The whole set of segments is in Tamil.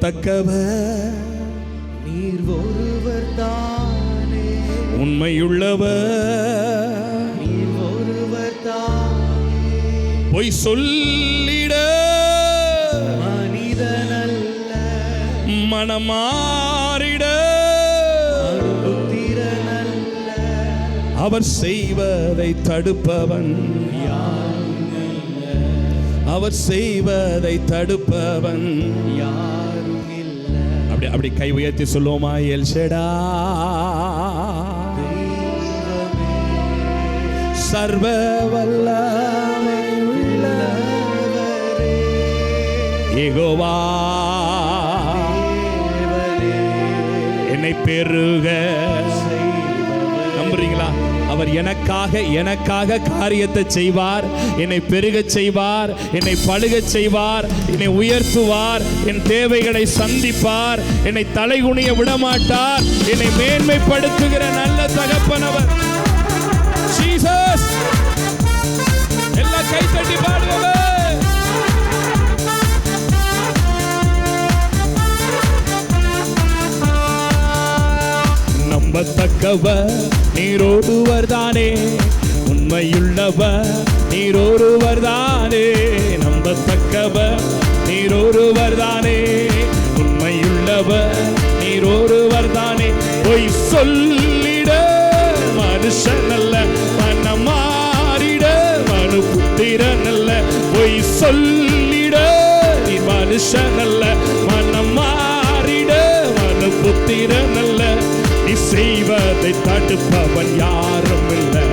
நம்பத்தக்கவர் நீர் ஒருவர் தானே, உண்மையுள்ளவர் நீர் ஒருவர் தானே, பொய் சொல்லிட மனிதனல்ல, மனமாறிட புத்திரனல்ல, அவர் செய்வதை தடுப்பவன் அவர் செய்வதை தடுப்பவன் யாரும் இல்ல. அப்படி கை உயர்த்தி சொல்லுவோமா? எல் ஷடாய் சர்வ வல்லமை உள்ளவரே, யெகோவா என்னை பெருக நம்புறீங்களா? அவர் எனக்காக காரியத்தை செய்வார், என்னை பெருகச் செய்வார், என்னை பழுகச் செய்வார், என்னை உயர்த்துவார், என் தேவைகளை சந்திப்பார், என்னை தலைகுனிய விடமாட்டார், என்னை மேன்மைப்படுத்துகிற நல்ல தகப்பனவர் ஜீசஸ். எல்லாம் கைத்தட்டி பாடுவோம். நம்பத்தக்கவர் நீரோடுவர் தானே, உண்மையுள்ளவர் நீரோடுவர் தானே. நம்பத்தக்கவர் நீரோடுவர் தானே, உண்மையுள்ளவர் நீரோடுவர் தானே. பொய் சொல்லிட மனுஷன் அல்ல, மனமாறிட மனு புத்திரன் அல்ல. பொய் சொல்லிட நீ மனுஷன் அல்ல, மனமாறிட மனு புத்திரன் அல்ல. நீ செய்வதை தடுப்பவன் யாரும் இல்லை,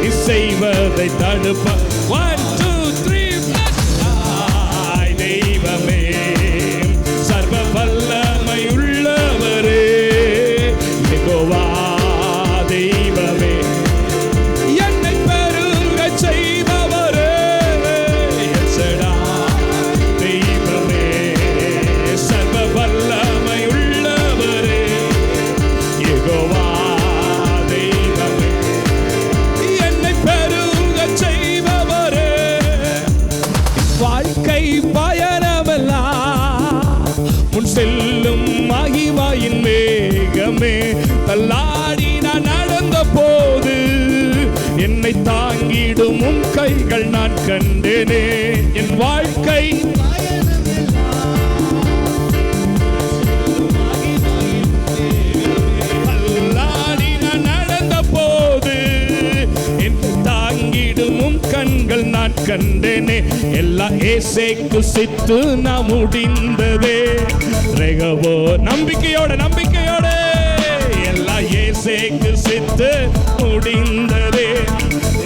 நீ செய்வதை தடுப்ப 1 2 3 தெய்வமே சர்வ வல்லமை உள்ளவரே, யெகோவா தெய்வமே என்னை பெருக செய்பவரே, தெய்வமே சர்வ வல்லமை உள்ளவரே, யெகோவா தெய்வமே என்னை பெருக செய்பவரே. வாழ்க்கை பயணமெல்லாம் முன் செல்லும் மகிமையின் மேகமே, தள்ளாடி நான் நடந்த போது என்னை தாங்கிடும் உம் கைகள் நான் கண்டேனே. என் வாழ்க்கை கண்கள் நான் கண்டேனே. எல்லா ஏசேக்கு சித்து நான் முடிந்ததே. ரெகவோ நம்பிக்கையோட எல்லா ஏசேக்கு சித்து முடிந்ததே.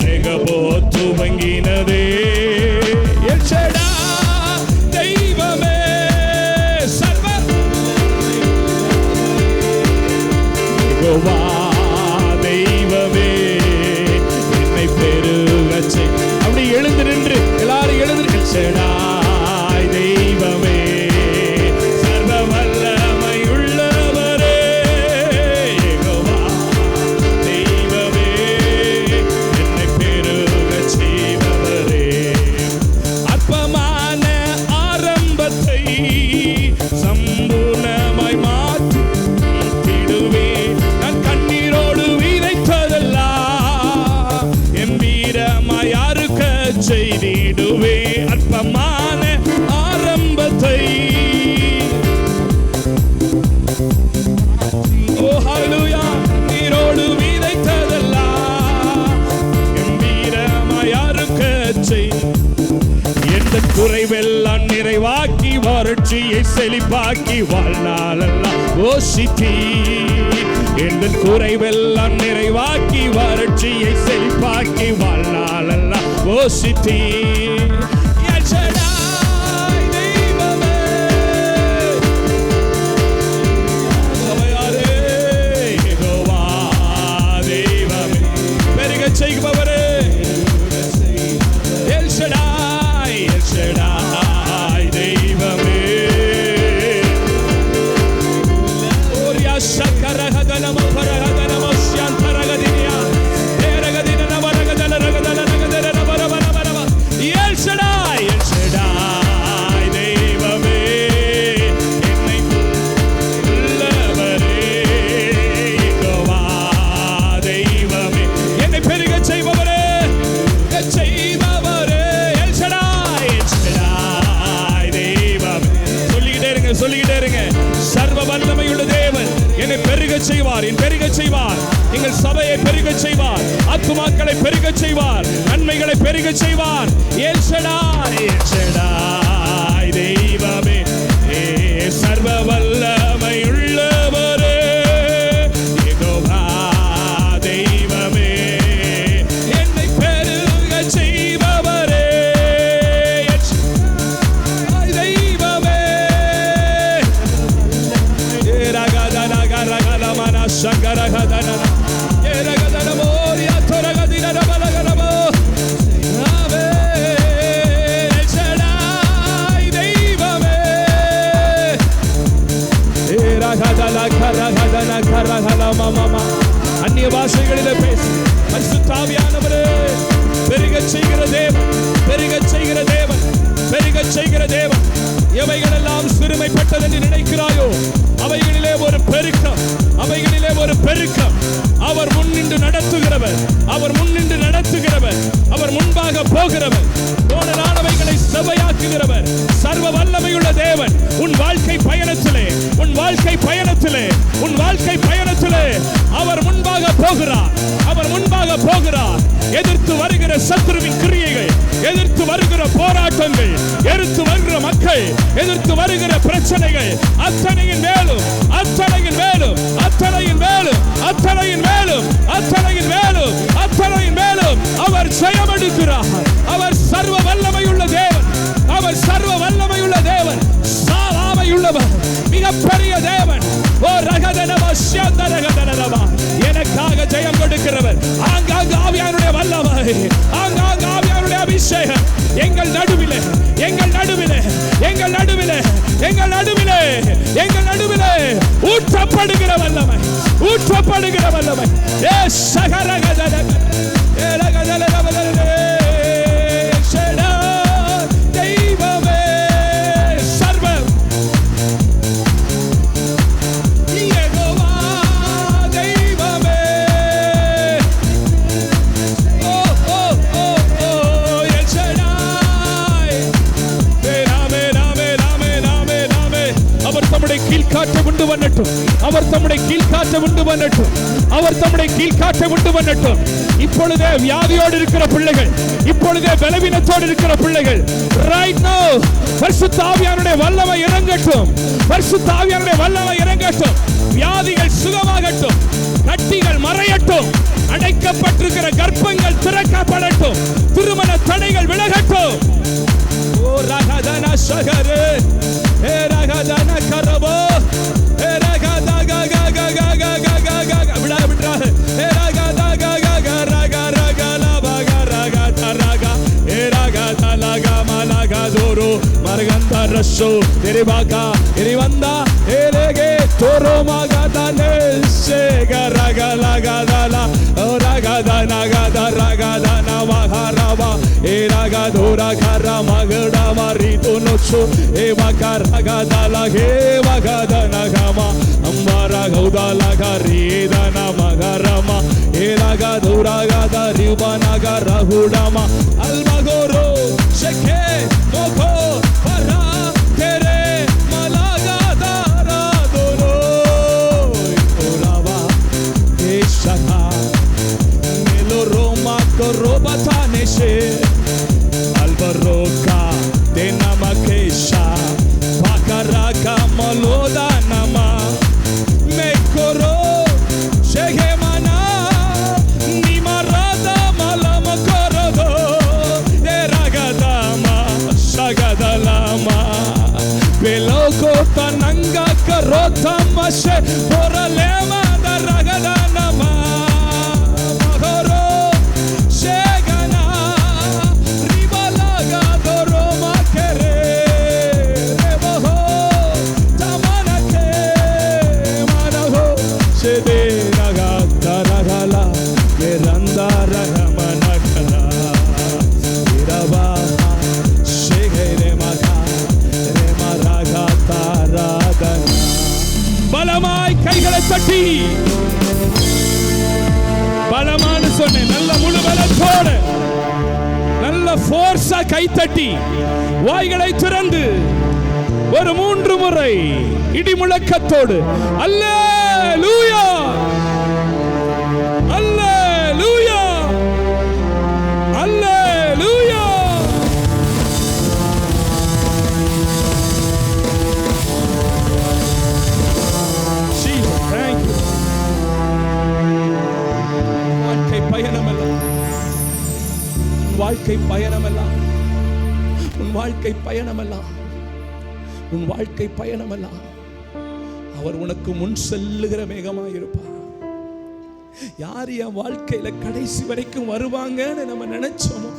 ரெகவோ துவங்கினதே. எல் ஷடாய் தெய்வமே சர்வ யெகோவா தெய்வமே என்னை பெருகச் செய். அப்படி எழுந்து நின்று எல்லாரும் எழுந்து எல் ஷடாய் தெய்வமே சர்வ வல்லமை உள்ளவரே, யெகோவா தெய்வமே என்னை பெருகச் செய்பவரே. அற்பமான ஆரம்பத்தை சம்பூர்ணமாய் மாற்றிடுவேன். நான் கண்ணீரோடு விதைத்ததெல்லாம் எம்பீரமாய் அறுக்கச் செய்திடுவேன். அற்பமான ஆரம்பத்தை ஓ ஹல்லேலூயா நீரோடு விதைத்ததெல்லாம் எம்பீரமாய் அறுக்கச் செய். எந்த குறைவெல்லாம் நிறைவாக்கி வறட்சியை செழிப்பாக்கி வாழ்நாளெல்லாம் ஓசித்தி. எந்த குறைவெல்லாம் நிறைவாக்கி வறட்சியை செழிப்பாக்கி வாழ்நாளெல்லாம் ஓசித்தி. எல் ஷடாய் தெய்வமே சபையாரே, யெகோவா தெய்வமே பெருகச் செய்பவரே. எல் ஷடாய் தெய்வமே ஓரியா சக்கரகதனம பரகதனம ஷாந்தரகதினியா தேரகதின நவரகதன ரகதன ரகதன நவரவனவரவ. எல் ஷடாய் சொல்லிக்கிட்டே இருங்க. சர்வ வல்லமையுள்ள தேவன் என்னை பெருகச் செய்வார், என் பெருகச் செய்வார். எங்கள் சபையை பெருகச் செய்வார், ஆத்துமாக்களை பெருகச் செய்வார், நன்மைகளை பெருகச் செய்வார். எல் ஷடாய், எல் ஷடாய் தெய்வமே, சர்வ வல்லமையுள்ளவரே, யெகோவா தெய்வமே, என்னை பெருகச் செய்பவரே, தெய்வமே. சங்கரகதன ஏரகதனமோரியா தொரகதினபலகனமோ ஆவே ஷடாய் தெய்வமே. ஏரகதல கரகதன கரகலமமம அந்நிய பாஷைகளிலே பேசி பரிசுத்த ஆவியானவரே பெருகச் செய்கிற தேவன், பெருகச் செய்கிற தேவன், பெருகச் செய்கிற தேவன். எவைகளெல்லாம் சிறுமைப்பட்டது என்று நினைக்கிறாயோ அவைகளிலே ஒரு பெருக்கம், அவைகளிலே ஒரு பெருக்கம். அவர் முன்னின்று நடத்துகிறவர், அவர் முன்னின்று நடத்துகிறவர், அவர் முன்பாக போகிறவர், தோணலானவைகளை செவையாக்குகிறவர். சர்வ வல்லமையுள்ள தேவன் உன் வாழ்க்கை பயணத்திலே, உன் வாழ்க்கை பயணத்திலே, உன் வாழ்க்கை பயணத்திலே அவர் முன்பாக போகிறார், அவர் முன்பாக போகிறார். எதிர்த்து வருகிற சத்துருவின் கிரியைகள், எதிர்த்து வருகிற போராட்டங்கள், எதிர்த்து வருகிற மக்கள், எதிர்த்து வருகிற பிரச்சனைகள் அத்தனையின் மேலும், அத்தனையின் மேலும், அத்தனையின் மேலும், அத்தனையின் மேலும், அத்தனையின் மேலும், அத்தனையின் மேலும் அவர் ஜெயமெடுக்கிறார். அவர் சர்வ வல்லமையுள்ள தேவன், அவர் சர்வ வல்லமையுள்ள தேவன், சாவாமையுள்ளவர், மிகப்பெரிய தேவன். ஓ ரகதனவா ஷந்தரகதனவா, எனக்காக ஜெயம் கொடுக்கிறவர். ஆங்காங்கு ஆவியானுடைய வல்லமை, ஆங்காங்கு ஆவியானுடைய அபிஷேகம் எங்கள் நடுவிலே, எங்கள் நடுவிலே, எங்கள் நடுவிலே, எங்கள் நடுவிலே, எங்கள் நடுவிலே ஊற்றப்படுகிற வல்லமை, ஊற்றப்படுகிற வல்லமை. ஏ சகரகதன ஏரகதனவலே ஷடா தெய்வமே, சர்வ யெகோவா தெய்வமே. ஓ ஓ ஓ ஓ எல் ஷடாய் நாமே நாமே நாமே நாமே நாமே. அவர் தம்முடைய கீழ்காற்றை உண்டு பண்ணட்டும், அவர் தம்முடைய கீழ்காற்றை உண்டு பண்ணட்டும், அவர் தம்முடைய கீழ்காற்றை உண்டு பண்ணட்டும். இப்பொழுதே வியாதியோடு இருக்கிற பிள்ளைகள், இப்பொழுதே பலவீனத்தோடு இருக்கிற பிள்ளைகள், right now பரிசுத்த ஆவியானுடைய வல்லமை இறங்கட்டும், பரிசுத்த ஆவியானுடைய வல்லமை இறங்கட்டும். வியாதிகள் சுகமாகட்டும், கட்டிகள் மறையட்டும், அடைக்கப்பட்டிருக்கிற கர்ப்பங்கள் திறக்கப்படட்டும், திருமண தடைகள் விலகட்டும். ஓ ரகதன சகரே ஏ ரகதன கரபோ ஏ ரகதா க க க க க க க க விடா விடா ஏ ரகதா க க க ரக ரக லப க ரக தரக ஏ ரகதா லக மலக தோரோ மர்கந்த ரஷோ தெரிபாகா எரிவந்தா ஏலேகே தோரோ மகதனே சேக ரக லக தல ஓ ரகதா நகத ரகத நவஹரவா ஏ ரக தோரா கர மகட மரிது நோச்சோ ஏ வகர ரகதல ஹே வகதன கமா அம்பர கௌதல கரீதன மகரமா ஏ ரக தோரா கத ரிபன கரஹுடமா அல்மகோரோ ஷெகே மோகோ பரா தெரே மலகா தாரா தோரோ ஓராவா ஏஷகா mellow ரோமா கோரோபா நேஷே அல்பரோகா denamakeisha pakaraka maloda nama mekoro shegemana nimarada malama korodo eragadama shagadalama beloko tananga karota mashe poralema daragadana magoro shegana ribalaga doroma kere reboho tamanake manaho shede raga taragala veranda ragamanakala irava shegere maga rema raga taradana பலமாய் கைகளை தட்டி பலமான சொன்னேன் நல்ல முழு பலத்தோட நல்ல ஃபோர்ஸா கை தட்டி வாய்களை திறந்து ஒரு 3 முறை இடி முழக்கத்தோடு அல்லேலூயா அல்லேலூயா அல்லேலூயா. Jesus, thank you. வாழ்க்கை பயணமெல்லாம் வாழ்க்கை பயணமெல்லாம் உன் வாழ்க்கை பயணமெல்லாம் உன் வாழ்க்கை பயணமெல்லாம் அவர் உனக்கு முன் செல்லுகிற மேகமாயிருப்பார். யார் என் வாழ்க்கையில கடைசி வரைக்கும் வருவாங்கன்னு நம்ம நினைச்சோமோ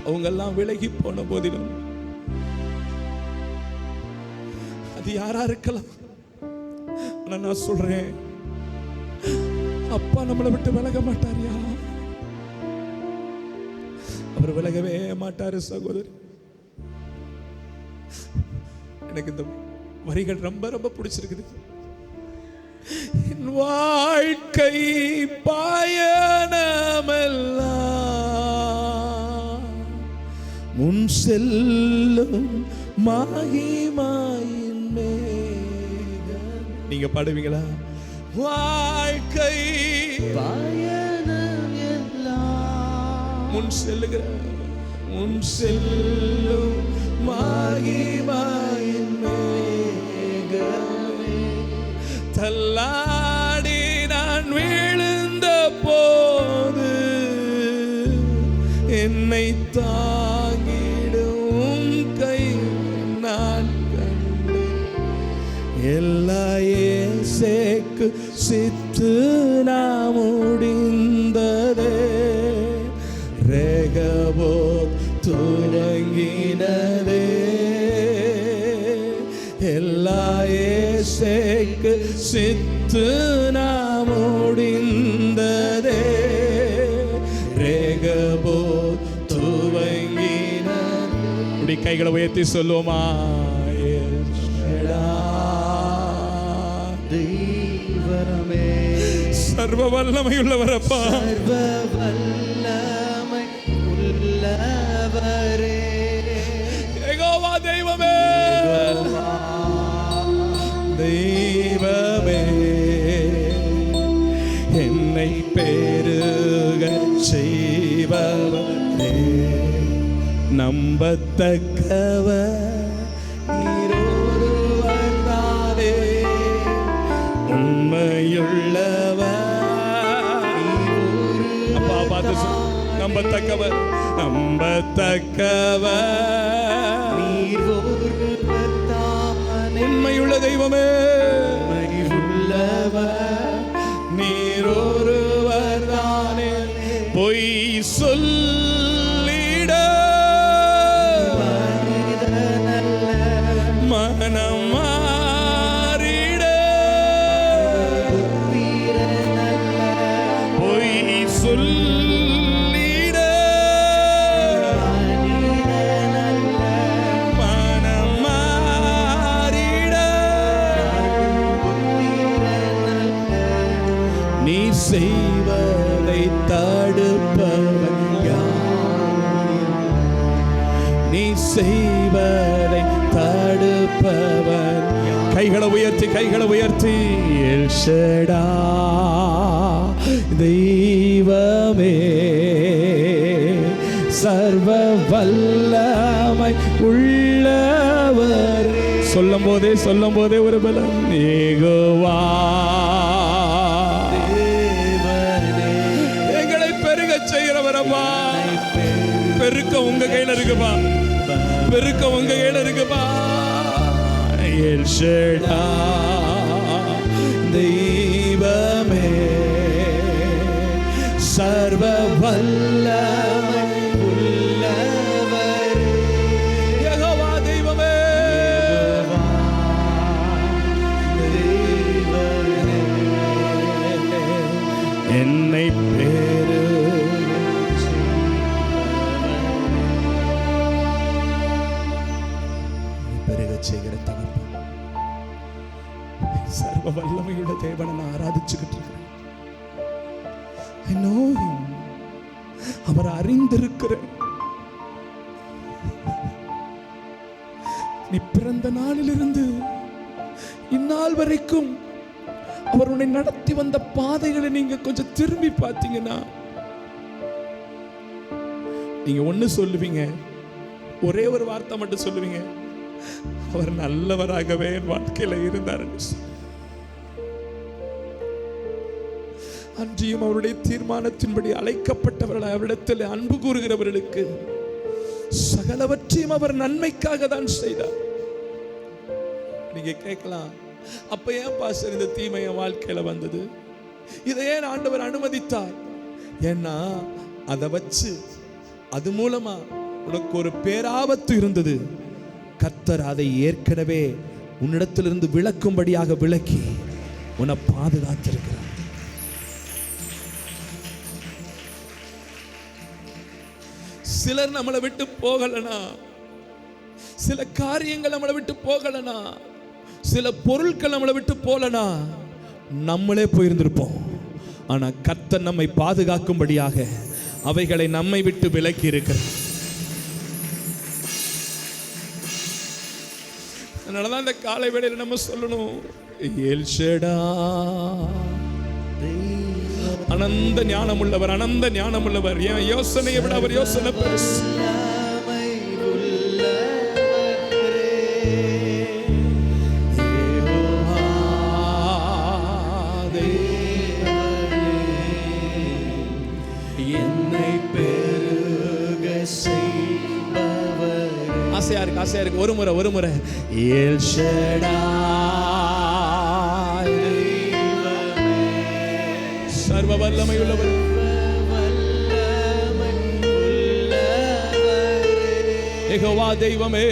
அவங்க எல்லாம் விலகி போன போதிலும் அது யாரா இருக்கலாம். ஆனா நான் சொல்றேன், அப்பா நம்மளை விட்டு விலக மாட்டாரியா? அவர் விலகவே மாட்டாரு சகோதரி. எனக்கு இந்த வரிகள் ரொம்ப ரொம்ப பிடிச்சிருக்குது. என் வாழ்க்கை பயணமெல்லாம் முன் செல்லும் மகிமையின் மேகம். நீங்க பாடுவீங்களா? வாழ்க்கை பயணம் எல்லாம் முன் செல்லுகிற முன் செல்லும் மகிமையின் மேகமே. தள்ளாடி நான் விழுந்த போது என்னை தாங்கிடும் கை நான் கண்டேன். எல்லா இயேசுக்கு சித்து நான் முடிந்ததே. ரேகபோ துவங்கினதே. எல்லா இயேசுக்கு சித்து நான் முடிந்ததே. ரேகபோ துவங்கினதே. இப்படி கைகளை உயர்த்தி சொல்லுவோமா? தெய்வமே சர்வ வல்லமை உள்ளவரப்பா, சர்வ வல்லமை உள்ளவரே. யெகோவா தெய்வமே, தெய்வமே என்னை பெருக செய்பவரே. நம்பத்தக்கவர் நீரொருவர் தானே. உண்மையுள்ளவர் அப்பா பார்த்து நம்பத்தக்கவர் நம்பத்தக்கவர் நீர் ஒருவர் தானே. உண்மையுள்ள தெய்வமே, உள்ளவர் நீரொருவர் தானே. பொய் சொல்லிட மனம் மாறிட. பொய் சொல்லிட மனம் மாறிட. நீ செய்வதை தடுப்பவன் யார்? நீ செய்வதை தடுப்பவன். கைகளை உயர்த்தி கைகளை உயர்த்தி எல் ஷடாய் தெய்வமே, சர்வ வல்லமை உள்ளவர். சொல்லும் போதே ஒரு பலம். யெகோவா எங்களை பெருக செய்கிறவரப்பா. பெருக்க உங்க கையில இருக்குப்பா, பெருக்க உங்க கையில இருக்குப்பா. எல் ஷடாய் தெய்வமே, சர்வ வல்லமை உள்ளவர். யெகோவா தெய்வமே, என்னை பெருக செய்கிற தகப்பன், சர்வ வல்லமையுள்ள தேவனை நான் ஆராதிச்சுக்கிட்டு இருக்கிறேன். I know him. அவர் அறிந்திருக்கிறேன். நீ பிறந்த நாளிலிருந்து இந்நாள் வரைக்கும் அவர் உன்னை நடத்தி வந்த பாதைகளை நீங்க கொஞ்சம் திரும்பி பார்த்தீங்கன்னா நீங்க ஒண்ணு சொல்லுவீங்க, ஒரே ஒரு வார்த்தை மட்டும் சொல்லுவீங்க, அவர் நல்லவராகவே என் வாழ்க்கையில இருந்தார். அன்றியும் அவருடைய தீர்மானத்தின்படி அழைக்கப்பட்டவர்கள் அவரிடத்தில் அன்பு கூறுகிறவர்களுக்கு சகலவற்றையும் அவர் நன்மைக்காக தான் செய்தார். நீங்க கேட்கலாம், அப்ப ஏன் பாஸ்டர் இந்த தீமை என் வாழ்க்கையில வந்தது, இதை ஏன் ஆண்டவர் அனுமதித்தார்? ஏன்னா அதை வச்சு அது மூலமா உனக்கு ஒரு பேராபத்து இருந்தது. கர்த்தர் அதை ஏற்கனவே உன்னிடத்திலிருந்து விளக்கும்படியாக விளக்கி உன்னை பாதுகாத்திருக்கிறார். சிலர் நம்மளை விட்டு போகலனா, சில காரியங்கள் நம்மளை விட்டு போகலனா, சில பொருட்கள் நம்மளை விட்டு போலனா நம்மளே போயிருந்திருப்போம். ஆனா கர்த்தர் நம்மை பாதுகாக்கும்படியாக அவைகளை நம்மை விட்டு விலக்கி இருக்கிறார். அதனாலதான் இந்த காலை வேளையில நம்ம சொல்லணும், எல் ஷடாய், அனந்த ஞானம் உள்ளவர், அனந்த ஞானம் உள்ளவர். என் யோசனையை விட அவர் யோசனை பெருசு. ஆசையா இருக்கு ஒரு முறை எல் ஷடாய், சர்வ வல்லமை உள்ளவர், யெகோவா தெய்வமே,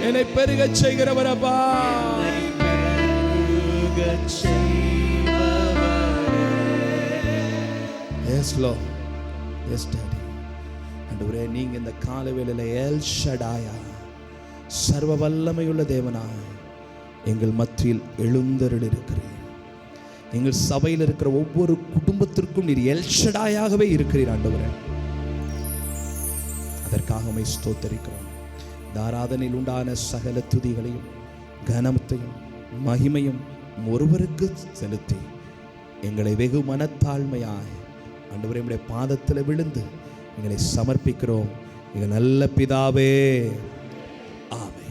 என்னை பெருகச் செய்கிறவர் அப்பா. Yes Lord, yes Daddy. ஆண்டவரே, நீங்க இந்த காலை வேளையில எல் ஷடாயா, சர்வ வல்லமையுள்ள தேவனாய் எங்கள் மத்தியில் எழுந்தருள் இருக்கிறீர். எங்கள் சபையில் இருக்கிற ஒவ்வொரு குடும்பத்திற்கும் நீர் எல் ஷடாயாகவே இருக்கிறீர் ஆண்டவரே. அதற்காக உம்மை ஸ்தோத்திரிக்கிறோம். இந்த ஆராதனையில் உண்டான சகல துதிகளையும் கனத்தையும் மகிமையும் ஒருவருக்கு செலுத்தி எங்களை வெகு மனத்தாழ்மையாய் ஆண்டவரே உம்முடைய பாதத்தில் விழுந்து எங்களை சமர்ப்பிக்கிறோம். எங்கள் நல்ல பிதாவே, ஆமென்.